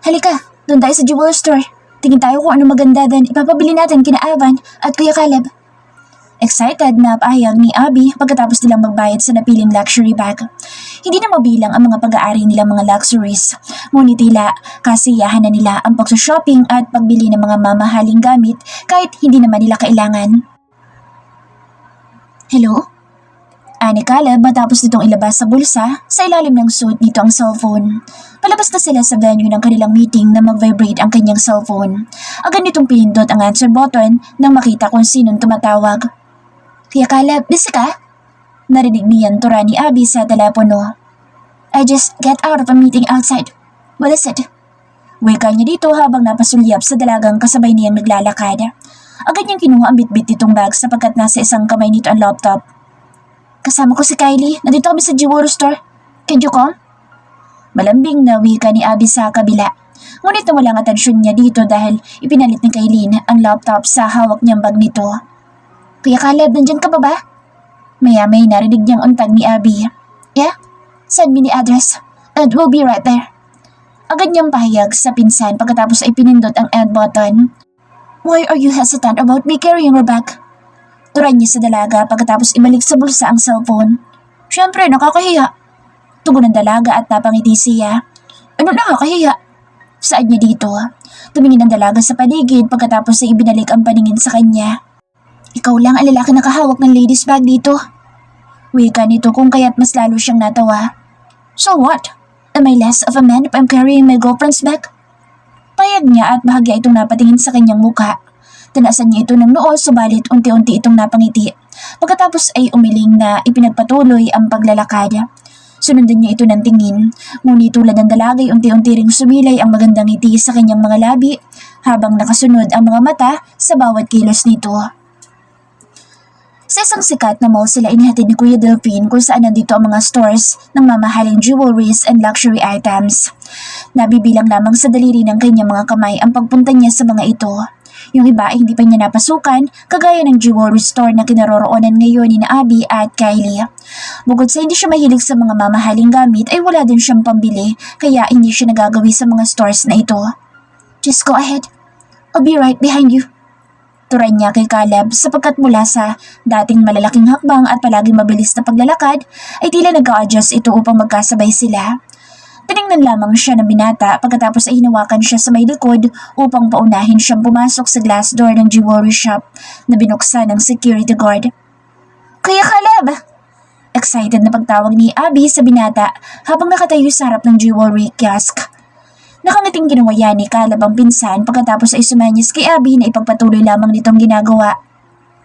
Halika, doon tayo sa jewelry store. Tingin tayo kung ano maganda then ipapabili natin kina Avan at Kuya Caleb. Excited na pahayag ni Abby pagkatapos nilang magbayad sa napiling luxury bag. Hindi na mabilang ang mga pag-aari nilang mga luxuries, ngunit tila kasiyahan na nila ang pag-shopping at pagbili ng mga mamahaling gamit kahit hindi naman nila kailangan. Hello? Ani Caleb matapos nitong ilabas sa bulsa, sa ilalim ng suit nito ang cellphone. Palabas na sila sa venue ng kanilang meeting na mag-vibrate ang kanyang cellphone. Agad nitong pinindot ang answer button nang makita kung sinong tumatawag. Kuya Caleb, busy ka? Narinig niyan tura ni Abby sa telepono. I just get out of a meeting outside. What is it? Wika niya dito habang napasulyap sa dalagang kasabay niyang naglalakad. Agad niyang kinuha ang bitbit nitong bag sapagkat nasa isang kamay nito ang laptop. Kasama ko si Kylie. Nandito kami sa jewelry store. Can you come? Malambing na wika ni Abby sa kabila. Ngunit walang atensyon niya dito dahil ipinalit ni Kylie ang laptop sa hawak niyang bag nito. Kuya Caleb, nandyan ka ba ba? Maya-may narinig niyang untag ni Abby. Yeah? Send me the address and we'll be right there. Agad niyang pahayag sa pinsan pagkatapos ay pinindot ang end button. Why are you hesitant about me carrying her bag? Turan niya sa dalaga pagkatapos ibalik sa bulsa ang cellphone. Siyempre, nakakahiya. Tugon ng dalaga at napangiti siya. Ano nakakahiya? Saan niya dito? Tumingin ang dalaga sa paligid pagkatapos ay ibinalik ang paningin sa kanya. Ikaw lang ang lalaki nakahawak ng ladies bag dito. Wika nito kung kaya't mas lalo siyang natawa. So what? Am I less of a man if I'm carrying my girlfriend's bag? Payag niya at bahagya itong napatingin sa kanyang mukha. Tanasan niya ito ng noo subalit unti-unti itong napangiti. Pagkatapos ay umiling na ipinagpatuloy ang paglalakad. Sunundan niya ito ng tingin, ngunit tulad ng dalagay unti-unti ring sumilay ang magandang ngiti sa kanyang mga labi habang nakasunod ang mga mata sa bawat kilos nito. Sa isang sikat na mall sila inihatid ni Kuya Delphine kung saan nandito ang mga stores ng mamahaling jewelries and luxury items. Nabibilang lamang sa daliri ng kanyang mga kamay ang pagpunta niya sa mga ito. Yung iba ay hindi pa niya napasukan, kagaya ng jewelry store na kinaroroonan ngayon ni Abby at Kylie. Bukod sa hindi siya mahilig sa mga mamahaling gamit ay wala din siyang pambili kaya hindi siya nagagawi sa mga stores na ito. Just go ahead. I'll be right behind you. Turan niya kay Caleb sapagkat mula sa dating malalaking hakbang at palaging mabilis na paglalakad ay tila nag-a-adjust ito upang magkasabay sila. Tiningnan lamang siya ng binata pagkatapos ay hinawakan siya sa may likod upang paunahin siyang pumasok sa glass door ng jewelry shop na binuksan ng security guard. Kuya Caleb! Excited na pagtawag ni Abby sa binata habang nakatayo sa harap ng jewelry kiosk. Nakangiting ginawaya ni Caleb ang pinsan pagkatapos ay sumanyas kay Abby na ipagpatuloy lamang nitong ginagawa.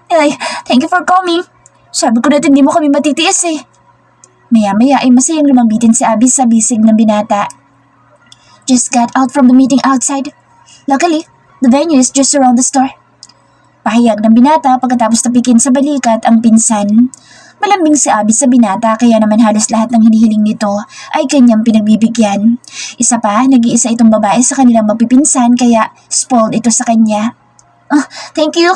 Ay, thank you for coming. Sabi ko na hindi mo kami matitiis eh. Maya-maya ay masayang lumabitin si Abby sa bisig ng binata. Just got out from the meeting outside. Luckily, the venue is just around the store. Pahayag ng binata pagkatapos tapikin sa balikat ang pinsan. Malambing si Abby sa binata kaya naman halos lahat ng hinihiling nito ay kanyang pinagbibigyan. Isa pa, nag-iisa itong babae sa kanilang magpipinsan kaya spoiled ito sa kanya. Thank you.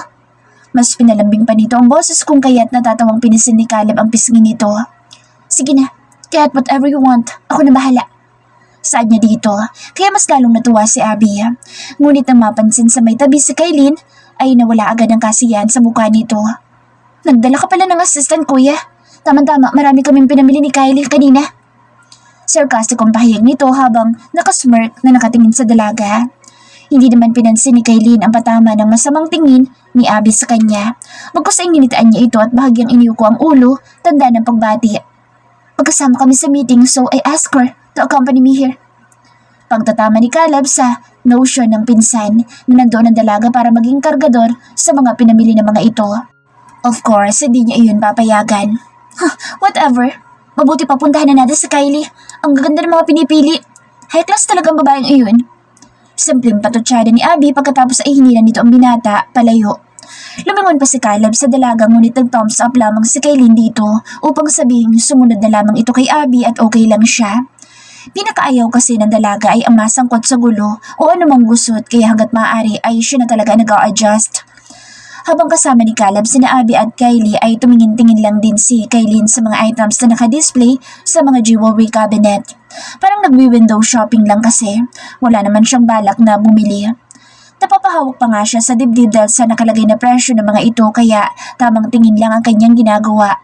Mas pinalambing pa nito ang boses kung kaya't natatawang pinisin ni Caleb ang pisngi nito. Sige na, get whatever you want. Ako na bahala. Saad niya dito, kaya mas lalong natuwa si Abby. Ngunit nang mapansin sa may tabi si Kylie, ay nawala agad ang kasiyahan sa mukha nito. Nagdala ka pala ng assistant, kuya. Tama-tama, marami kaming pinamili ni Kylie kanina. Sarcastic ang pahayag nito habang nakasmirk na nakatingin sa dalaga. Hindi naman pinansin ni Kylie ang patama ng masamang tingin ni Abby sa kanya. Magkusang ginitaan niya ito at bahagyang iniyuko ang ulo, tanda ng pagbati. Pagkasama kami sa meeting so I asked her to accompany me here. Pagtatama ni Caleb sa notion ng pinsan na nandoon ang dalaga para maging kargador sa mga pinamili ng mga ito. Of course, hindi niya iyon papayagan. Whatever. Mabuti papuntahan na natin si Kylie. Ang gaganda ng mga pinipili. High class talagang babaeng iyon. Simpleng patutsada ni Abby pagkatapos ay hinilan nito ang binata palayo. Lumingon pa si Caleb sa dalaga ngunit nag-thumbs up lamang si Kylie dito upang sabihing sumunod na lamang ito kay Abby at okay lang siya. Pinakaayaw kasi ng dalaga ay ang masangkot sa gulo o anumang gusot kaya hanggat maaari ay siya na talaga nag-a-adjust. Habang kasama ni Caleb sina Abby at Kylie ay tumingin-tingin lang din si Kylie sa mga items na nakadisplay sa mga jewelry cabinet. Parang nagwi-window shopping lang kasi wala naman siyang balak na bumili. Napapahawak pa nga siya sa dibdib dahil sa nakalagay na presyo ng mga ito kaya tamang tingin lang ang kanyang ginagawa.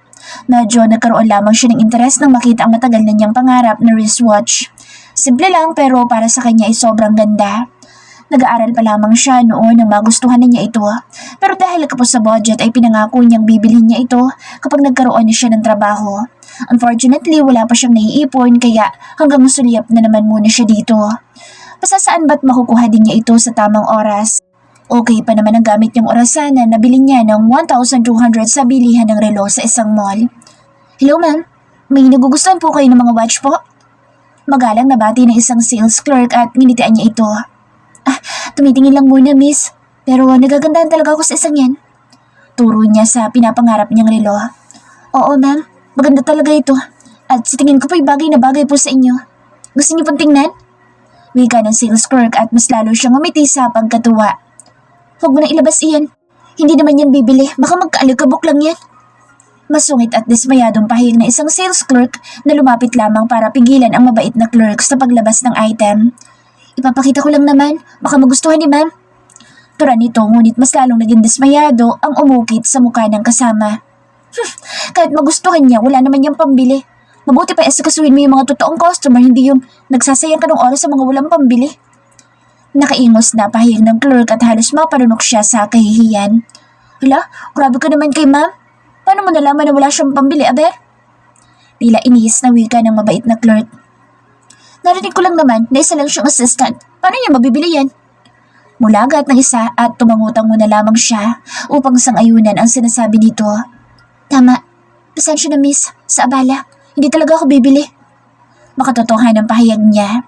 Medyo nagkaroon lamang siya ng interes nang makita ang matagal na niyang pangarap na wristwatch. Simple lang pero para sa kanya ay sobrang ganda. Nag-aaral pa lamang siya noon nang magustuhan na niya ito. Pero dahil kapos sa budget ay pinangako niyang bibilhin niya ito kapag nagkaroon na siya ng trabaho. Unfortunately, wala pa siyang naiipon kaya hanggang sulyap na naman muna siya dito. Pasasaan ba't makukuha din niya ito sa tamang oras? Okay pa naman ang gamit niyang orasan na nabili niya ng 1,200 sa bilihan ng relo sa isang mall. Hello ma'am, may nagugustuhan po kayo ng mga watch po? Magalang nabati ng isang sales clerk at nginitian niya ito. Tumitingin lang muna miss, pero nagagandahan talaga ako sa isang yan. Turo niya sa pinapangarap niyang relo. Oo ma'am, maganda talaga ito. At sa tingin ko po'y bagay na bagay po sa inyo. Gusto niyo pong tingnan? Wika ng sales clerk at mas lalo siyang umiti sa pagkatuwa. Huwag mo na ilabas iyan. Hindi naman yan bibili, baka magkaalikabok lang yan. Masungit at dismayadong pahig na isang sales clerk na lumapit lamang para pigilan ang mabait na clerk sa paglabas ng item. Ipapakita ko lang naman, baka magustuhan ni ma'am. Tura nito ngunit mas lalong naging dismayado ang umukit sa mukha ng kasama. Kahit magustuhan niya, wala naman niyang pambili. Mabuti pa asikasuhin mo yung mga totoong customer, hindi yung nagsasayang ka ng oras sa mga walang pambili. Nakaingos na pahig ng clerk at halos mapanunok siya sa kahihiyan. Hala, grabe ka naman kay ma'am. Paano mo nalaman na wala siyang pambili, aber? Tila inis na wika ng mabait na clerk. Narinig ko lang naman na isa lang siyang assistant. Paano niya mabibili yan? Mulagat ng isa at tumangutang muna lamang siya upang sang-ayunan ang sinasabi nito. Tama. Pasensya na miss. Sa abala. Hindi talaga ako bibili. Makatotohanan ang pahayag niya.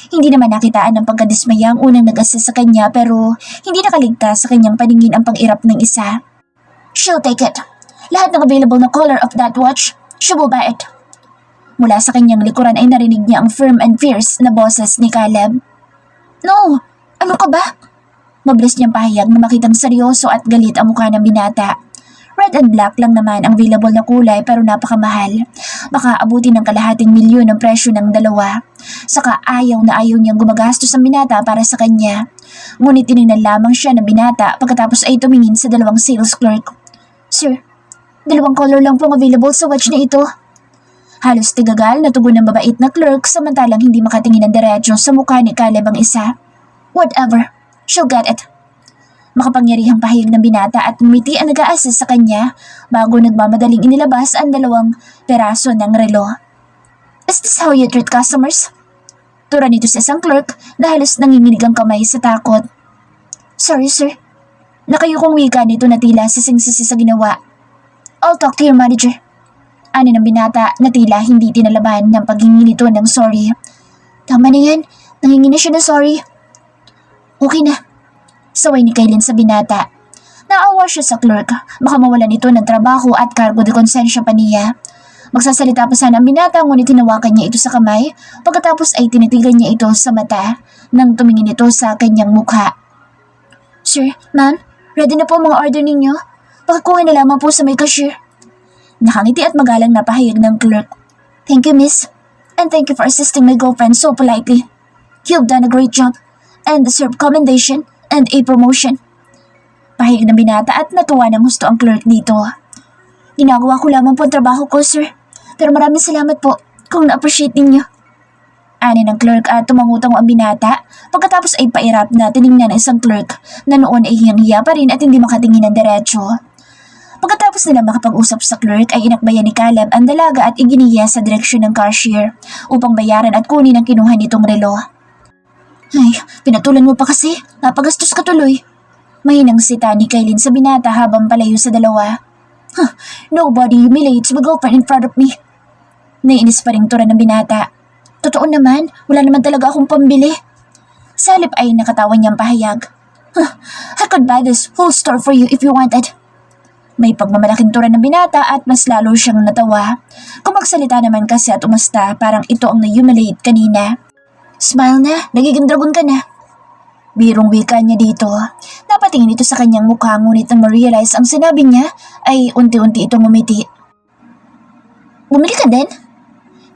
Hindi naman nakitaan ng pagkadismaya ang unang nag-assist sa kanya pero hindi nakaligtas sa kanyang paningin ang pang-irap ng isa. She'll take it. Lahat ng available na color of that watch, she will buy it. Mula sa kanyang likuran ay narinig niya ang firm and fierce na boses ni Caleb. No! Ano ka ba? Mabilis niyang pahayag na makitang seryoso at galit ang mukha ng binata. Red and black lang naman ang available na kulay pero napakamahal. Baka abutin ng kalahating milyon ang presyo ng dalawa. Saka ayaw na ayaw niyang gumagastos ang binata para sa kanya. Ngunit tinignan lamang siya ng binata pagkatapos ay tumingin sa dalawang sales clerk. Sir, dalawang color lang pong available sa watch na ito. Halos tigagal na tugon ng mabait na clerk samantalang hindi makatingin ng diretso sa mukha ni Caleb ang isa. Whatever, she'll get it. Makapangyarihang pahayag ng binata at ngumiti ang nag-a-assist sa kanya bago nagmamadaling inilabas ang dalawang peraso ng relo. Is this how you treat customers? Tura nito sa isang clerk na halos nanginginig ang kamay sa takot. Sorry sir. Nakayukong wika nito na tila sising-sisi sa ginawa. I'll talk to your manager. Ani ng binata na tila hindi tinalaban ng paghingi nito ng sorry. Tama na yan, nangingi na siya ng sorry. Okay na. Saway ni Kaylin sa binata. Naawa siya sa clerk, baka mawalan ito ng trabaho at cargo de konsensya pa niya. Magsasalita pa sana ang binata ngunit hinawakan niya ito sa kamay pagkatapos ay tinitigan niya ito sa mata nang tumingin ito sa kanyang mukha. Sir, ma'am, ready na po ang mga order ninyo? Pakakuha na lamang po sa may cashier. Nakangiti at magalang na pahayag ng clerk. Thank you, miss. And thank you for assisting my girlfriend so politely. You've done a great job and deserve commendation and a promotion. Pahayag ng binata at natuwa ng gusto ang clerk dito. Ginagawa ko lamang po ang trabaho ko, sir. Pero maraming salamat po kung na-appreciate ninyo. Ani ng clerk at tumangutang ang binata pagkatapos ay pairap na tinignan ng isang clerk na noon ay hiyang-hiya pa rin at hindi makatingin ng diretsyo. Pagkatapos nila makapag-usap sa clerk ay inakbayan ni Caleb ang dalaga at iginiya sa direksyon ng cashier upang bayaran at kunin ang kinuha nitong relo. Ay, pinatulan mo pa kasi. Napagastos ka tuloy. Mahinang sita ni Kaylin sa binata habang palayo sa dalawa. Nobody humiliates my girlfriend in front of me. Naiinis pa rin tura ng binata. Totoo naman, wala naman talaga akong pambili. Sa halip ay nakatawa niyang pahayag. I could buy this whole store for you if you wanted. May pagmamalaking tura ng binata at mas lalo siyang natawa. Kung magsalita naman kasi at umasta parang ito ang na-humiliate kanina. Smile na, nagiging dragon ka na. Birong wika niya dito. Napatingin ito sa kanyang mukha ngunit nang ma-realize ang sinabi niya ay unti-unti itong umiti. Bumili ka din?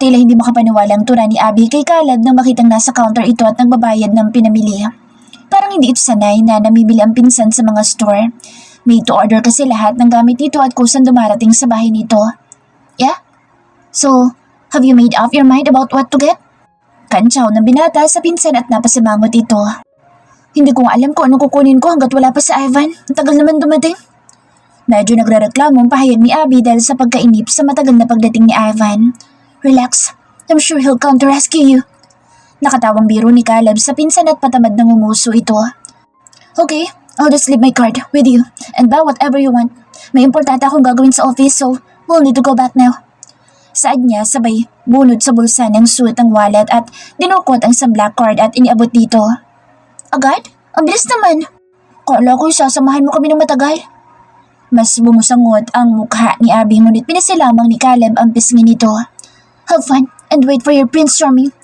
Tila hindi makapaniwalang tura ni Abby kay Caleb nang makitang nasa counter ito at nagbabayad ng pinamili. Parang hindi ito sanay na namimili ang pinsan sa mga store. Made to order kasi lahat ng gamit dito at kusang dumarating sa bahay nito. Yeah? So, have you made up your mind about what to get? Kantsaw ng binata sa pinsan at napasimangot ito. Hindi ko nga alam kung anong kukunin ko hanggat wala pa si Ivan. Ang tagal naman dumating. Medyo nagre-reklamo ang pahayag ni Abby dahil sa pagkainip sa matagal na pagdating ni Ivan. Relax. I'm sure he'll come to rescue you. Nakatawang biro ni Caleb sa pinsan at patamad ng umuso ito. Okay, I'll just leave my card with you and buy whatever you want. May importante akong gagawin sa office so we'll need to go back now. Saad niya sabay bunod sa bulsa ng suit ang wallet at dinukot ang isang black card at iniabot dito. Agad? Ang bilis naman. Kala ko sasamahan mo kami ng matagal. Mas bumusangot ang mukha ni Abby ngunit pinasilamang ni Caleb ang pisngi nito. Have fun and wait for your Prince Charming.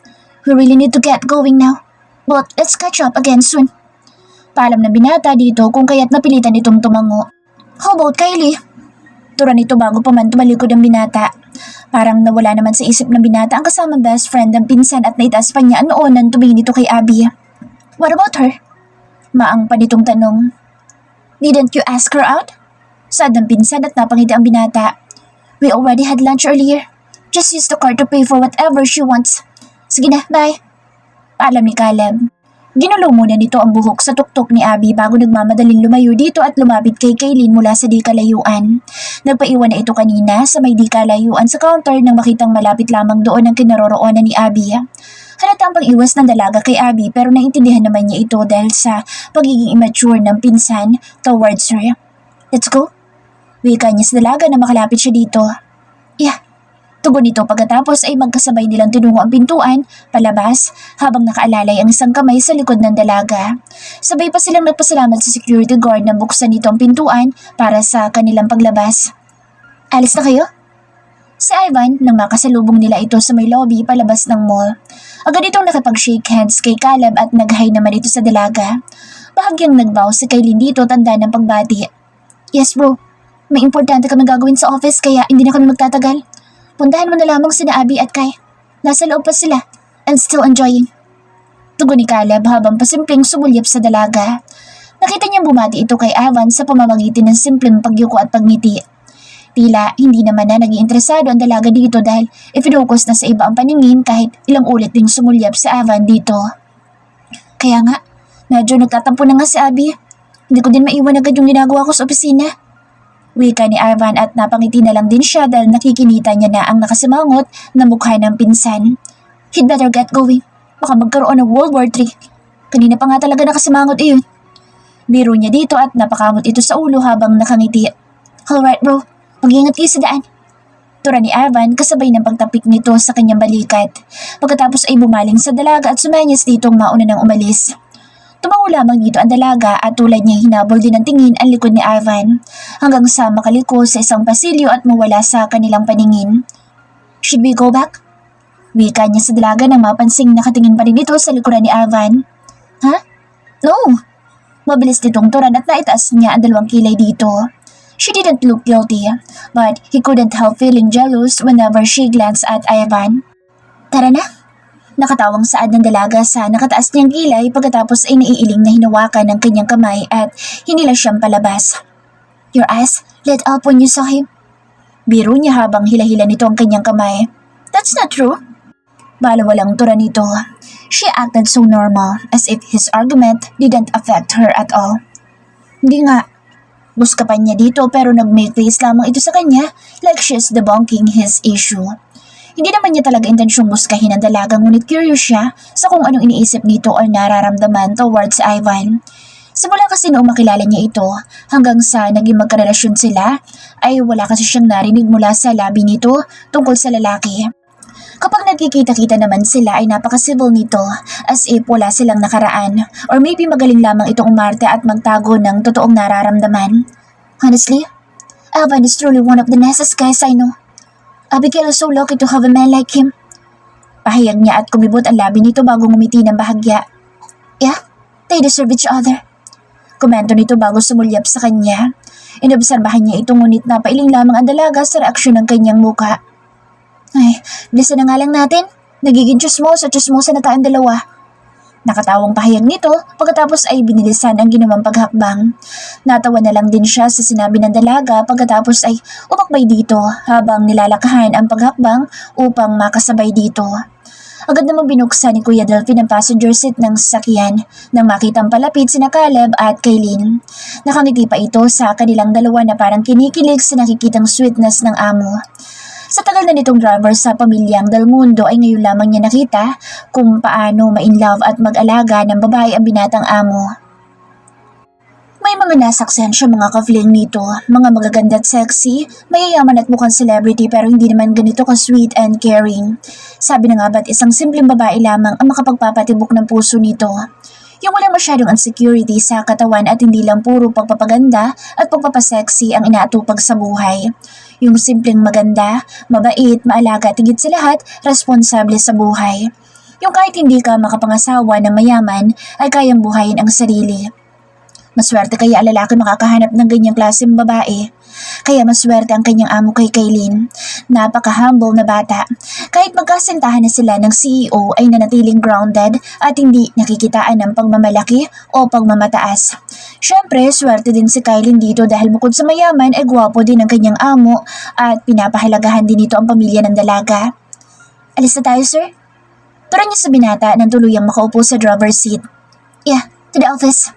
We really need to get going now. But let's catch up again soon. Paalam na binata dito kung kaya't napilitan itong tumango. How about Kylie? Tura nito bago pa man tumalikod ang binata. Parang nawala naman sa isip ng binata ang kasamang best friend ng pinsan at naitaas pa niya noon nang tumingin ito kay Abby. What about her? Maang pa nitong tanong. Didn't you ask her out? Saad ng pinsan at napangiti ang binata. We already had lunch earlier. Just use the card to pay for whatever she wants. Sige na, bye. Paalam ni Caleb. Ginulong muna nito ang buhok sa tuktok ni Abby bago nagmamadaling lumayo dito at lumapit kay Kaylin mula sa di kalayuan. Nagpaiwan na ito kanina sa may di kalayuan sa counter nang makitang malapit lamang doon ang kinaroroonan ni Abby. Halatang pag-iwas ng dalaga kay Abby pero naintindihan naman niya ito dahil sa pagiging immature ng pinsan towards her. Let's go. Wika niya sa dalaga na makalapit siya dito. Yeah. Tugon nito pagkatapos ay magkasabay nilang tinungo ang pintuan, palabas, habang nakaalalay ang isang kamay sa likod ng dalaga. Sabay pa silang nagpasalamat sa security guard na buksan nito ang pintuan para sa kanilang paglabas. Alis na kayo? Si Ivan nang makasalubong nila ito sa may lobby palabas ng mall. Agad itong nakipag-shake hands kay Caleb at nag-hi naman ito sa dalaga. Bahagyang nagbow si Kaylin dito tanda ng pagbati. Yes bro, may importante kami gagawin sa office kaya hindi na kami magtatagal. Puntahan mo na lamang sina Abby at Kai. Nasa loob pa sila and still enjoying. Tugon ni Caleb habang pasimpleng sumulyap sa dalaga. Nakita niyang bumati ito kay Ivan sa pamamagitan ng simpleng pagyuko at pagngiti. Tila hindi naman na naging interesado ang dalaga dito dahil ifinokus na sa iba ang paningin kahit ilang ulit ding sumulyap si Ivan dito. Kaya nga, medyo nagtatampo na nga si Abby. Hindi ko din maiwan agad yung ginagawa ko sa opisina. Wika ni Ivan at napangiti na lang din siya dahil nakikinita niya na ang nakasimangot na mukha ng pinsan. He'd better get going. Baka magkaroon ng World War III. Kanina pa nga talaga nakasimangot iyon. Biro niya dito at napakamot ito sa ulo habang nakangiti. Alright bro, mag-iingat kayo sa daan. Tura ni Ivan kasabay ng pagtapik nito sa kanyang balikat. Pagkatapos ay bumaling sa dalaga at sumenyas ditong mauna ng umalis. Tumango lamang dito ang dalaga at tulad niya hinabol din ng tingin ang likod ni Ivan hanggang sa makaliko sa isang pasilyo at mawala sa kanilang paningin. Should we go back? Wika niya sa dalaga nang mapansing nakatingin pa rin ito sa likuran ni Ivan. Ha? No! Mabilis nitong turan at naitaas niya ang dalawang kilay dito. She didn't look guilty, but he couldn't help feeling jealous whenever she glanced at Ivan. Tara na! Nakatawang saad ng dalaga sa nakataas niyang kilay pagkatapos ay naiiling na hinawakan ng kanyang kamay at hinila siyang palabas. Your eyes lit up when you saw him. Biro niya habang hila-hila nito ang kanyang kamay. That's not true. Balawalang tura nito. She acted so normal as if his argument didn't affect her at all. Hindi nga. Buskapan niya dito pero nag-make face lamang ito sa kanya like she's debunking his issue. Hindi naman niya talaga intensyong muskahin ang dalaga ngunit curious siya sa kung anong iniisip nito o nararamdaman towards Ivan. Simula kasi noong makilala niya ito hanggang sa naging magkarelasyon sila ay wala kasi siyang narinig mula sa labi nito tungkol sa lalaki. Kapag nagkikita-kita naman sila ay napaka-civil nito as if wala silang nakaraan or maybe magaling lamang itong umarte at magtago ng totoong nararamdaman. Honestly, Ivan is truly one of the nicest guys I know. Abigail is so lucky to have a man like him. Pahayag niya at kumibot ang labi nito bago ngumiti ng bahagya. Yeah? They deserve each other. Komento nito bago sumulyap sa kanya. Inobserbahan niya ito ngunit napailing lamang ang dalaga sa reaksyon ng kanyang muka. Ay, bilisan na nga lang natin. Nagiging tsismosa na tayong dalawa. Nakatawang pahayag nito pagkatapos ay binilisan ang ginawang paghakbang. Natawa na lang din siya sa sinabi ng dalaga pagkatapos ay umakbay dito habang nilalakahan ang paghakbang upang makasabay dito. Agad namang binuksan ni Kuya Delphine ang passenger seat ng sasakyan nang makitang palapit sina Caleb at Kaylin. Nakangiti pa ito sa kanilang dalawa na parang kinikilig sa nakikitang sweetness ng amo. Sa tagal na nitong driver sa pamilyang Del Mundo ay ngayon lamang niya nakita kung paano ma-inlove at mag-alaga ng babae ang binatang amo. May mga nasaksihan siya mga ka-fling nito, mga magaganda at sexy, mayayaman at mukhang celebrity pero hindi naman ganito ka-sweet and caring. Sabi na nga ba't isang simpleng babae lamang ang makapagpapatibok ng puso nito. Yung walang masyadong insecurity sa katawan at hindi lang puro pagpapaganda at pagpapasexy ang inaatupag sa buhay. Yung simpleng maganda, mabait, maalaga at higit sa lahat, responsable sa buhay. Yung kahit hindi ka makapangasawa ng mayaman ay kayang buhayin ang sarili. Maswerte kaya ang lalaki makakahanap ng ganyang klaseng babae. Kaya maswerte ang kanyang amo kay Kaylin. Napaka-humble na bata. Kahit magkasintahan na sila ng CEO ay nanatiling grounded at hindi nakikitaan ng pagmamalaki o pagmamataas. Siyempre, swerte din si Kaylin dito dahil bukod sa mayaman ay gwapo din ang kanyang amo at pinapahalagahan din ito ang pamilya ng dalaga. Alis na tayo, sir? Turan niya sa binata nang tuluyang makaupo sa driver's seat. Yeah, to the office.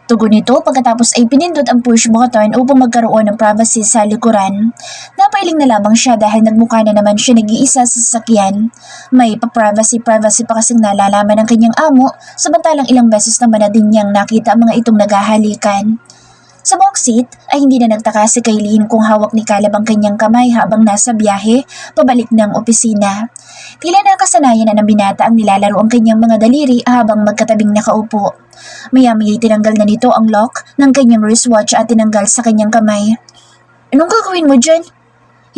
Tugon nito pagkatapos ay pinindot ang push button upang magkaroon ng privacy sa likuran. Napailing na lamang siya dahil nagmukha na naman siya nag-iisa sa sasakyan. May pa-privacy pa kasing nalalaman ng kanyang amo samantalang ilang beses naman na din niyang nakita ang mga itong naghahalikan. Sa back seat ay hindi na nagtaka si Kaylin kung hawak ni Caleb ang kanyang kamay habang nasa biyahe pabalik ng opisina. Tila nakasanayan na ng binata ang nilalaro ang kanyang mga daliri habang magkatabing nakaupo. Maya-maya tinanggal na nito ang lock ng kanyang wristwatch at tinanggal sa kanyang kamay. Anong gagawin mo dyan?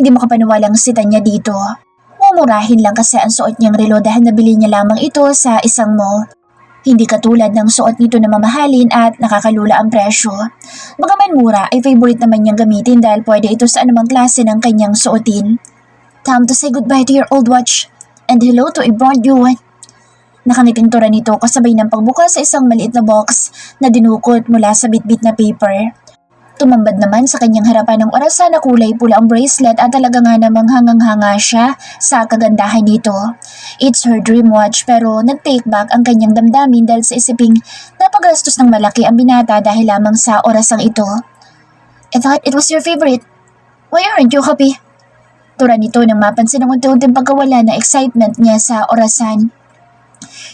Hindi makapaniwalang sita niya dito. Mumurahin lang kasi ang suot niyang relo dahil nabili niya lamang ito sa isang mall. Hindi katulad ng suot nito na mamahalin at nakakalula ang presyo. Bagaman mura ay favorite naman niyang gamitin dahil pwede ito sa anumang klase ng kanyang suotin. Time to say goodbye to your old watch and hello to a brand new one. Nakangiting tura nito kasabay ng pagbukas sa isang maliit na box na dinukot mula sa bitbit na paper. Tumambad naman sa kanyang harapan ng orasan na kulay pula ang bracelet at talaga nga namang hangang-hanga siya sa kagandahan nito. It's her dream watch pero nag-take back ang kanyang damdamin dahil sa isiping napagastos ng malaki ang binata dahil lamang sa orasang ito. I thought it was your favorite. Why aren't you happy? Tura nito nang mapansin ang unti-unting pagkawala na excitement niya sa orasan.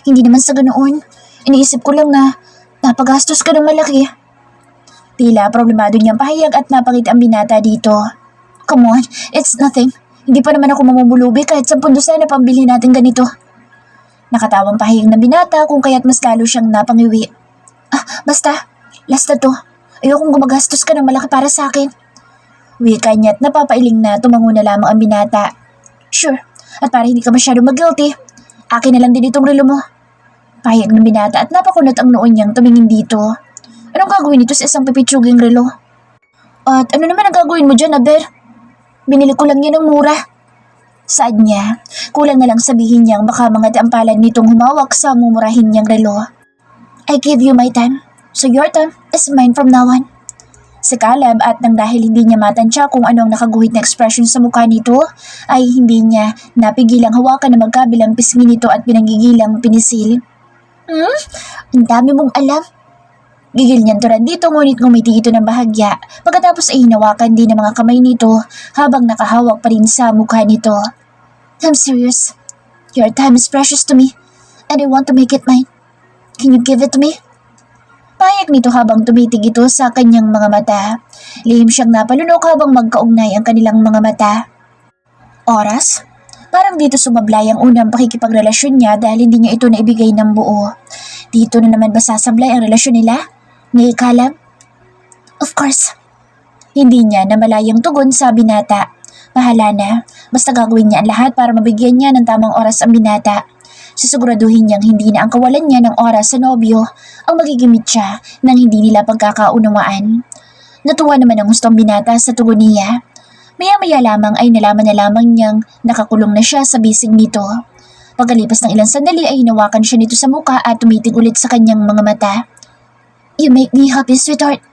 Hindi naman sa ganoon. Iniisip ko lang na napagastos ka ng malaki. Tila problemado niyang pahayag at napangiti ang binata dito. Come on, it's nothing. Hindi pa naman ako mamumulubi kahit 10 na pambili natin ganito. Nakatawang pahayag ng binata kung kaya't mas lalo siyang napangiwi. Basta, last na to. Ayokong gumagastos ka ng malaki para sa akin. Wika niya at napapailing na tumango na lamang ang binata. Sure, at para hindi ka masyado mag-guilty, akin na lang din itong relo mo. Pahayag ng binata at napakunot ang noon niyang tumingin dito. Anong gagawin nito sa isang pipitsuging relo? At ano naman ang gagawin mo dyan, Aber? Binili ko lang yan ng mura. Saad niya, kulang na lang sabihin niyang baka mga tampalan nitong humawak sa mumurahin niyang relo. I give you my time, so your time is mine from now on. Si Caleb at nang dahil hindi niya matansya kung ano ang nakaguhit na ekspresyon sa mukha nito, ay hindi niya napigilang hawakan na magkabilang pisngi nito at pinanggigilang pinisil. Ang dami mong alam. Gigil niyan turan dito ngunit ngumiti ito ng bahagya pagkatapos ay hinawakan din ng mga kamay nito habang nakahawak pa rin sa mukha nito. I'm serious. Your time is precious to me and I want to make it mine. Can you give it to me? Pahayag nito habang tumitig ito sa kanyang mga mata. Lihim siyang napalunok habang magkaugnay ang kanilang mga mata. Oras? Parang dito sumablay ang unang pakikipagrelasyon niya dahil hindi niya ito naibigay ng buo. Dito na naman ba sasablay ang relasyon nila? Ni Caleb? Of course. Hindi niya namalayang tugon sa binata. Bahala na. Basta gagawin niya ang lahat para mabigyan niya ng tamang oras ang binata. Sisiguraduhin niyang hindi na ang kawalan niya ng oras sa nobyo ang magigimit siya nang hindi nila pagkakaunawaan. Natuwa naman ang hustong binata sa tugon niya. Maya-maya lamang ay nalaman na lamang niyang nakakulong na siya sa bisig nito. Pagkalipas ng ilang sandali ay hinawakan siya nito sa muka at tumitig ulit sa kanyang mga mata. "You make me happy, sweetheart."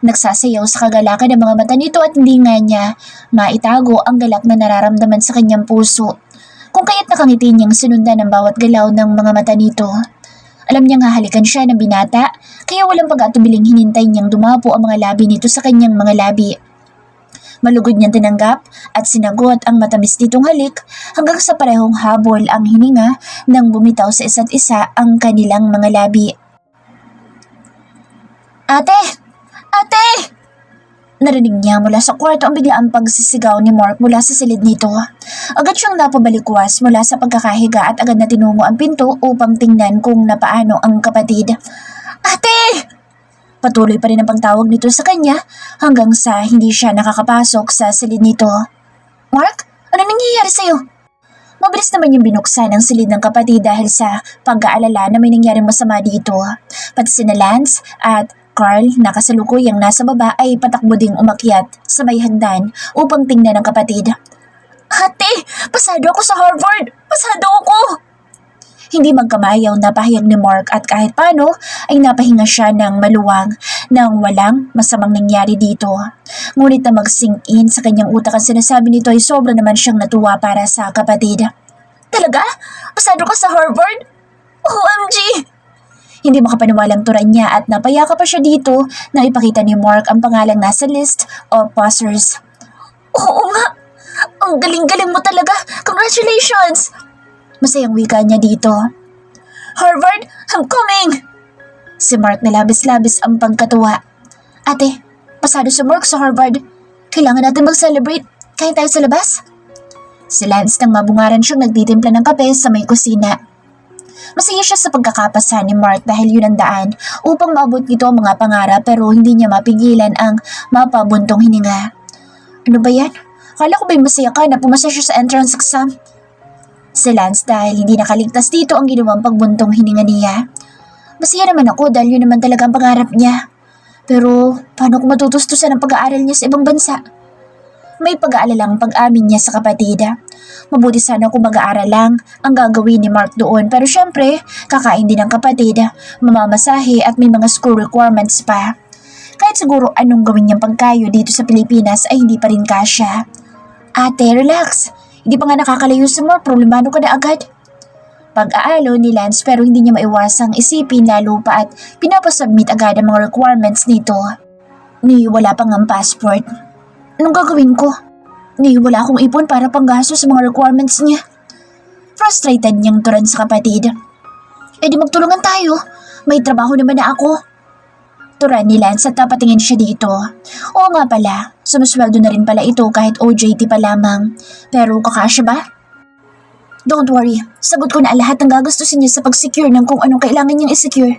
Nagsasayaw sa kagalakan ng mga mata nito at hindi nga niya maitago ang galak na nararamdaman sa kanyang puso. Kung kaya't nakangiti niyang sinundan ang bawat galaw ng mga mata nito. Alam niyang hahalikan siya ng binata, kaya walang pag-atubiling hinintay niyang dumapo ang mga labi nito sa kanyang mga labi. Malugod niyang tinanggap at sinagot ang matamis nitong halik hanggang sa parehong habol ang hininga nang bumitaw sa isa't isa ang kanilang mga labi. "Ate! Ate!" Narinig niya mula sa kwarto ang biglaang pagsisigaw ni Mark mula sa silid nito. Agad siyang napabalikwas mula sa pagkakahiga at agad na tinungo ang pinto upang tingnan kung napaano ang kapatid. "Ate!" Patuloy pa rin ang pagtawag nito sa kanya hanggang sa hindi siya nakakapasok sa silid nito. "Mark, ano nangyayari sa'yo?" Mabilis naman yung binuksan ang silid ng kapatid dahil sa pag-aalala na may nangyaring masama dito. Pati sina Lance at Carl na kasalukuyang nasa baba ay patakbo ding umakyat sa may hagdan upang tingnan ang kapatid. "Ate, pasado ako sa Harvard! Pasado ako!" Hindi magkamayaw na pahayag ni Mark at kahit paano ay napahinga siya ng maluwang nang walang masamang nangyari dito. Ngunit na mag-sink in sa kanyang utak ang sinasabi nito ay sobra naman siyang natuwa para sa kapatid. "Talaga? Pasado ka sa Harvard? OMG!" Hindi makapaniwalang turan niya at napayaka pa siya dito nang ipakita ni Mark ang pangalang nasa list of passers. "Oo nga! Ang galing-galing mo talaga! Congratulations!" Masayang wika niya dito. "Harvard, I'm coming!" Si Mark na labis-labis ang pagkatuwa. "Ate, pasado si Mark sa Harvard. Kailangan natin mag-celebrate. Kain tayo sa labas?" Si Lance nang mabungaran siyang nagtitimpla ng kape sa may kusina. Masaya siya sa pagkakapasa ni Mark dahil yun ang daan upang maabot nito ang mga pangarap pero hindi niya mapigilan ang mapabuntong hininga. "Ano ba yan? Akala ko ba'y masaya ka na pumasa siya sa entrance exam?" Si Lance dahil hindi nakaligtas dito ang ginawang pagbuntong hininga niya. "Masaya naman ako dahil yun naman talaga ang pangarap niya. Pero paano kung matutustusan ang pag-aaral niya sa ibang bansa?" May pag-aalalang pag-amin niya sa kapatid. Mabuti sana kung mag-aaral lang ang gagawin ni Mark doon pero syempre kakain din ng kapatid, mamamasahe at may mga school requirements pa. Kahit siguro anong gawin niyang pagkayo dito sa Pilipinas ay hindi pa rin kasya. "Ate, relax. Hindi pa nga nakakalayo si Mark, problemado ka na agad." Pag-aalo ni Lance pero hindi niya maiwasang isipin lalo pa at pinapasubmit agad ang mga requirements nito. Ni wala pang ang passport. Anong gagawin ko? Ni wala akong ipon para panggasto sa mga requirements niya. Frustrated niyang turan sa kapatid. "Eh di magtulungan tayo. May trabaho naman na ako." Turan ni Lance at napatingin siya dito. Oo nga pala, sumusweldo na rin pala ito kahit OJT pa lamang. Pero kakasya ba? "Don't worry, sagot ko na lahat ng gagastusin niya sa pag-secure ng kung anong kailangan niyang i-secure."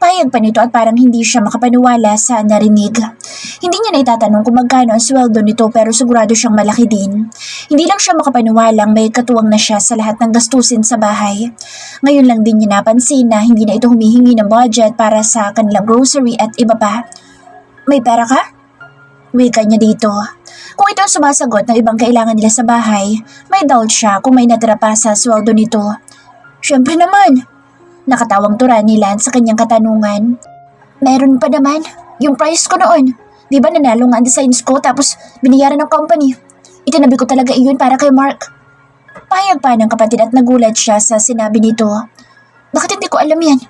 Pahayag pa nito at parang hindi siya makapaniwala sa narinig. Hindi niya na itatanong kung magkano ang sweldo nito pero sigurado siyang malaki din. Hindi lang siya makapaniwalang may katuwang na siya sa lahat ng gastusin sa bahay. Ngayon lang din niya napansin na hindi na ito humihingi ng budget para sa kanilang grocery at iba pa. "May pera ka?" Wika niya dito. Kung ito ang sumasagot ng ibang kailangan nila sa bahay, may doubt siya kung may natira pa sa sweldo nito. "Syempre naman." Nakatawang tura ni Lance sa kanyang katanungan. "Meron pa naman. Yung price ko noon. Di ba nanalo nga ang designs ko tapos binayaran ng company. Itinabi ko talaga iyon para kay Mark." Pahayag pa ng kapatid at nagulat siya sa sinabi nito. "Bakit hindi ko alam yan?"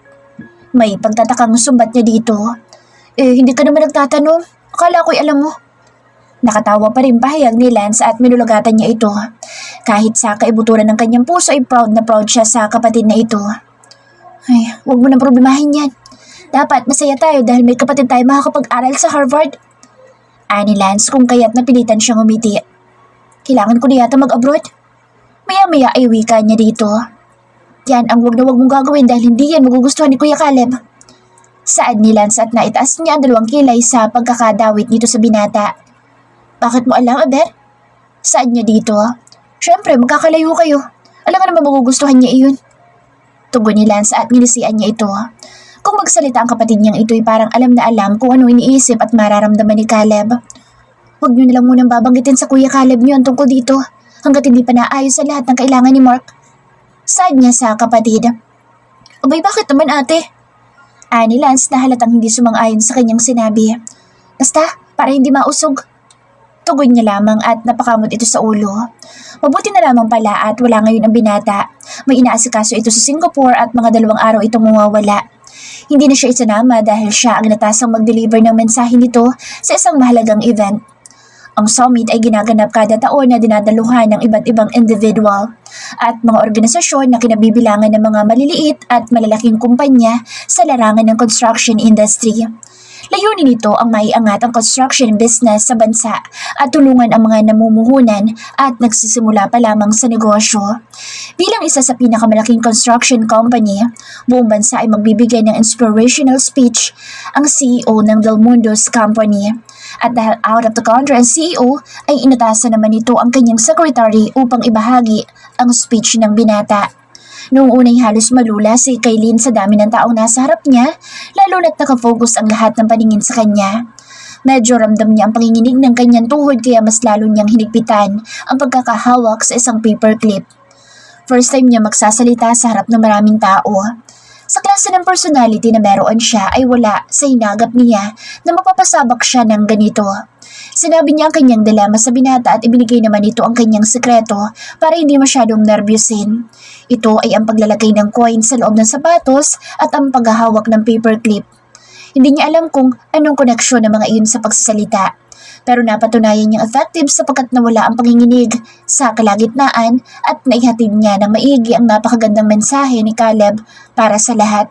May pagtatakang sumbat niya dito. "Eh, hindi ka naman nagtatanong. Akala ko'y alam mo." Nakatawa pa rin pahayag ni Lance at minulugatan niya ito. Kahit sa kaibuturan ng kanyang puso ay proud na proud siya sa kapatid na ito. "Ay, huwag mo nang problemahin yan. Dapat masaya tayo dahil may kapatid tayo makakapag-aral sa Harvard." Ani Lance kung kaya't napilitan siyang umiti. "Kailangan ko na yata mag-abroad." Maya-maya ay wika niya dito. "Yan ang huwag na huwag mong gagawin dahil hindi yan magugustuhan ni Kuya Caleb." Saad ni Lance at naitaas niya ang dalawang kilay sa pagkakadawit nito sa binata. "Bakit mo alam, Aber?" Saad niya dito. "Syempre, magkakalayo kayo. Alam nga naman magugustuhan niya iyon. Tugon ni Lance at nilisian niya ito. Kung magsalita ang kapatid niyang ito'y parang alam na alam kung ano iniisip at mararamdaman ni Caleb. Huwag niyo nalang munang babanggitin sa Kuya Caleb niyo ang tungkol dito hanggat hindi pa naayos sa lahat ng kailangan ni Mark. Saad niya sa kapatid. Abay, bakit naman ate? Ani Lance na halatang hindi sumang-ayon sa kanyang sinabi. Basta, para hindi mausog. Tugon niya lamang at napakamot ito sa ulo. Mabuti na lamang pala at wala ngayon ang binata. May inaasikaso ito sa Singapore at mga 2 araw itong mawawala. Hindi na siya isinama dahil siya ang natasang mag-deliver ng mensahe nito sa isang mahalagang event. Ang summit ay ginaganap kada taon na dinadaluhan ng iba't ibang individual at mga organisasyon na kinabibilangan ng mga maliliit at malalaking kumpanya sa larangan ng construction industry. Layunin nito ang maiangat ang construction business sa bansa at tulungan ang mga namumuhunan at nagsisimula pa lamang sa negosyo. Bilang isa sa pinakamalaking construction company, buong bansa ay magbibigay ng inspirational speech ang CEO ng Del Mundo's company. At dahil out of the country ang CEO, ay inatasan naman nito ang kanyang secretary upang ibahagi ang speech ng binata. Noong unay halos malula si Kaylin sa dami ng taong nasa harap niya, lalo na't nakafocus ang lahat ng paningin sa kanya. Medyo ramdam niya ang panginginig ng kanyang tuhod kaya mas lalo niyang hinigpitan ang pagkakahawak sa isang paperclip. First time niya magsasalita sa harap ng maraming tao. Sa klase ng personality na meron siya ay wala sa hinagap niya na mapapasabak siya ng ganito. Sinabi niya ang kanyang dilema sa binata at ibinigay naman ito ang kanyang sekreto para hindi masyadong nervyusin. Ito ay ang paglalagay ng coin sa loob ng sapatos at ang paghahawak ng paperclip. Hindi niya alam kung anong koneksyon ng mga iyon sa pagsasalita. Pero napatunayan niyang effective sapagkat nawala ang panginginig sa kalagitnaan at naihatid niya ng maigi ang napakagandang mensahe ni Caleb para sa lahat.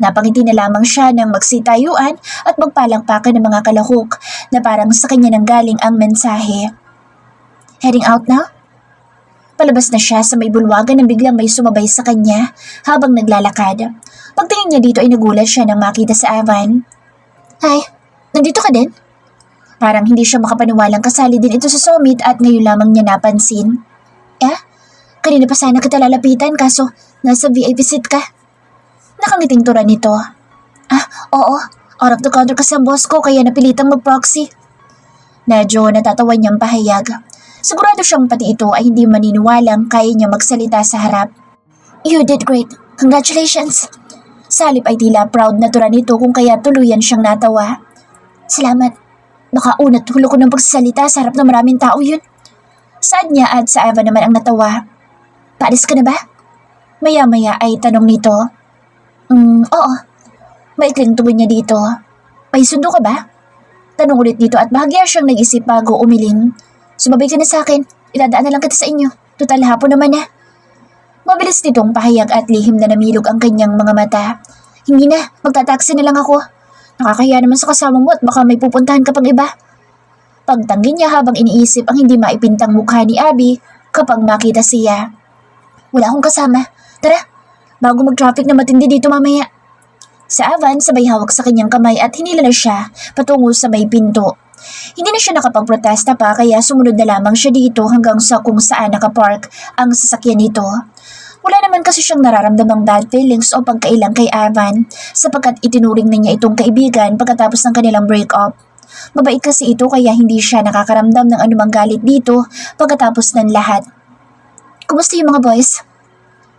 Napangiti na lamang siya ng magsitayuan at magpalangpakan ng mga kalahok na parang sa kanya nang galing ang mensahe. Heading out now? Palabas na siya sa may bulwagan nang biglang may sumabay sa kanya habang naglalakad. Pagtingin niya dito ay nagulat siya nang makita si Ivan. Hi, nandito ka din? Parang hindi siya makapaniwalang kasali din ito sa summit at ngayon lamang niya napansin. Kanina pa sana kita lalapitan kaso nasa VIP seat ka. Nakangiting tura nito. Oo. Out of the counter kasi ang boss ko kaya napilitang mag-proxy. Medyo natatawa niyang pahayag. Sigurado siyang pati ito ay hindi maniniwalang kaya niya magsalita sa harap. You did great. Congratulations. Sa halip ay tila proud na tura nito kung kaya tuluyan siyang natawa. Salamat. Baka unat hulo ko ng pagsasalita sa harap ng maraming tao yun. Saad niya at sa Eva naman ang natawa. Paalis ka na ba? Maya-maya ay tanong nito. Oo. Maikling tugon niya dito. May sundo ka ba? Tanong ulit dito at bahagya siyang nag-isip bago umiling. Sumabay ka na sa akin. Itadaan na lang kita sa inyo. Total hapon naman na. Mabilis nitong pahayag at lihim na namilog ang kanyang mga mata. Hindi na, magtataksi na lang ako. Nakakahiya naman sa kasama mo at baka may pupuntahan ka pang iba. Pagtanggi niya habang iniisip ang hindi maipintang mukha ni Abby kapag makita siya. Wala akong kasama. Tara, bago mag-traffic na matindi dito mamaya. Sa Avan, sabay hawak sa kanyang kamay at hinila na siya patungo sa may pinto. Hindi na siya nakapagprotesta pa kaya sumunod na lamang siya dito hanggang sa kung saan nakapark ang sasakyan nito. Wala naman kasi siyang nararamdamang bad feelings o pagkailang kay Avan sapagkat itinuring na niya itong kaibigan pagkatapos ng kanilang break-up. Mabait kasi ito kaya hindi siya nakakaramdam ng anumang galit dito pagkatapos ng lahat. Kumusta yung mga boys?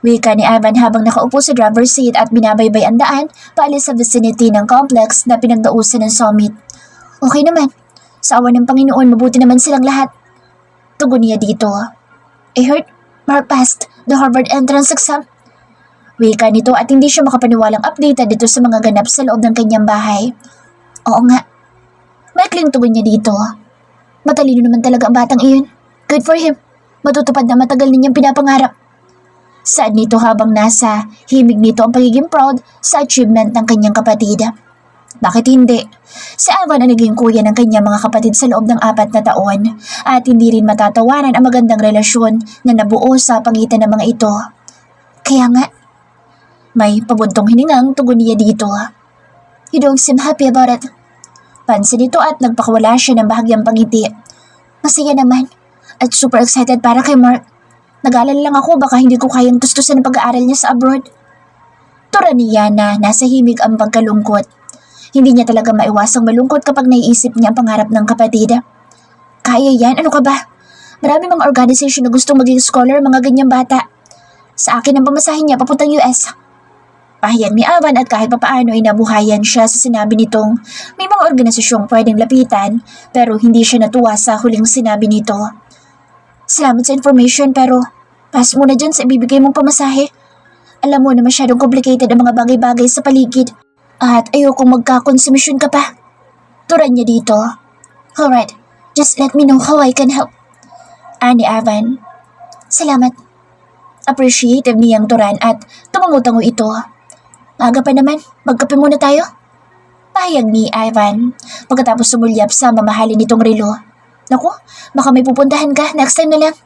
Wika ni Ivan habang nakaupo sa driver's seat at binabaybay ang daan paalis sa vicinity ng complex na pinagdausan ng summit. Okay naman. Sa awan ng Panginoon, mabuti naman silang lahat. Tugon niya dito. I heard Mark passed the Harvard entrance exam. Wika nito at hindi siya makapaniwalang updated dito sa mga ganap sa loob ng kanyang bahay. Oo nga. Maikling tugon niya dito. Matalino naman talaga ang batang iyon. Good for him. Matutupad na matagal ninyang pinapangarap. Saad nito habang nasa himig nito ang pagiging proud sa achievement ng kanyang kapatid. Bakit hindi? Si Ivan ang naging kuya ng kanyang mga kapatid sa loob ng 4 na taon at hindi rin matatawanan ang magandang relasyon na nabuo sa pagitan ng mga ito. Kaya nga, may pabuntong hiningang tugon niya dito. You don't seem happy about it. Pansin nito at nagpakawala siya ng bahagyang pangiti. Masaya naman at super excited para kay Mark. Nag-aalala lang ako baka hindi ko kayang tustusan ang pag-aaral niya sa abroad. Tura niya na nasa himig ang pagkalungkot. Hindi niya talaga maiwasang malungkot kapag naiisip niya ang pangarap ng kapatid. Kaya yan, ano ka ba? Marami mga organization na gustong maging scholar mga ganyang bata. Sa akin ang pamasahin niya papuntang US. Pahayag ni Avan at kahit papaano ay nabuhayan siya sa sinabi nitong may mga organisasyong pwedeng lapitan pero hindi siya natuwa sa huling sinabi nito. Salamat sa information pero pass muna dyan sa ibibigay mong pamasahe. Alam mo na masyadong complicated ang mga bagay-bagay sa paligid at ayokong magkakonsumisyon ka pa. Turan niya dito. Alright, just let me know how I can help. Ani Avan. Salamat. Appreciative niyang turan at tumango-tango ito. Maaga pa naman, magkape muna tayo. Pahayag ni Ivan pagkatapos sumulyap sa mamahalin nitong relo. Naku, baka may pupuntahan ka, next time na lang.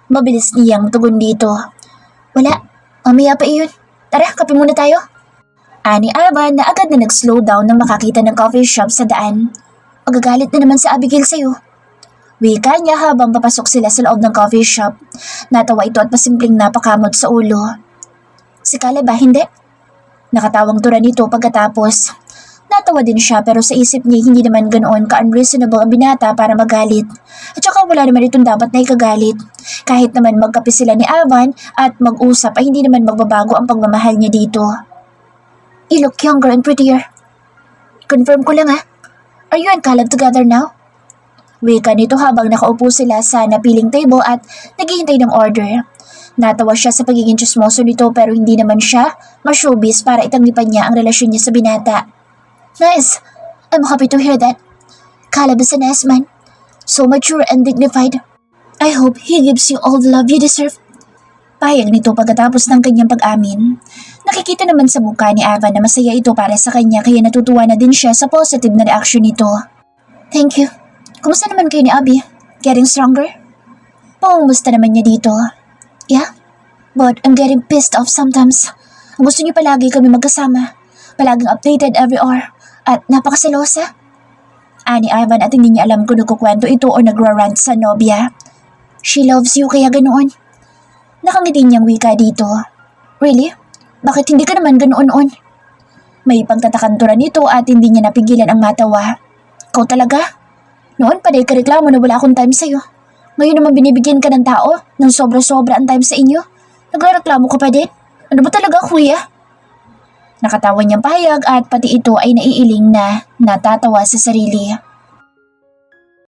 Mabilis niyang tugon dito. Wala, mamaya pa iyon. Tara, kape muna tayo. Ani Ivan na agad na nag-slow down nang makakita ng coffee shop sa daan. Magagalit na naman sa Abigail sa'yo. Wika niya habang papasok sila sa loob ng coffee shop. Natawa ito at pasimpleng napakamot sa ulo. Si Caleb ba, hindi? Nakatawang tura nito pagkatapos. Natawa din siya pero sa isip niya hindi naman ganoon ka-unreasonable ang binata para magalit. At saka wala naman itong dapat na ikagalit. Kahit naman magkape sila ni Alvan at mag-usap ay hindi naman magbabago ang pagmamahal niya dito. You look younger and prettier. Confirm ko lang Are you and Caleb together now? Wika nito habang nakaupo sila sa napiling table at naghihintay ng order. Natawa siya sa pagiging chismoso nito pero hindi naman siya ma-showbiz para itanglipan niya ang relasyon niya sa binata. Nice! I'm happy to hear that. Caleb is a nice man. So mature and dignified. I hope he gives you all the love you deserve. Pahayag nito pagkatapos ng kanyang pag-amin. Nakikita naman sa mukha ni Ava na masaya ito para sa kanya kaya natutuwa na din siya sa positive na reaksyon nito. Thank you. Kumusta naman kayo ni Abby? Getting stronger? Pangumusta naman niya dito. Yeah, but I'm getting pissed off sometimes. Gusto niyo palagi kami magkasama. Palaging updated every hour. At napakasalosa. Ani Ivan at hindi niya alam kung nagkukwento ito o nagra-rant sa nobya. She loves you kaya ganoon. Nakangiti niyang wika dito. Really? Bakit hindi ka naman ganoon? May pagtatakanturan nito at hindi niya napigilan ang matawa. Ikaw talaga? Noon pa dahil kareklamo na wala akong time sa'yo. Ngayon naman binibigyan ka ng tao ng sobra-sobra ang time sa inyo. Nagreklamo ka pa din? Ano ba talaga, kuya? Nakatawa niyang pahayag at pati ito ay naiiling na natatawa sa sarili.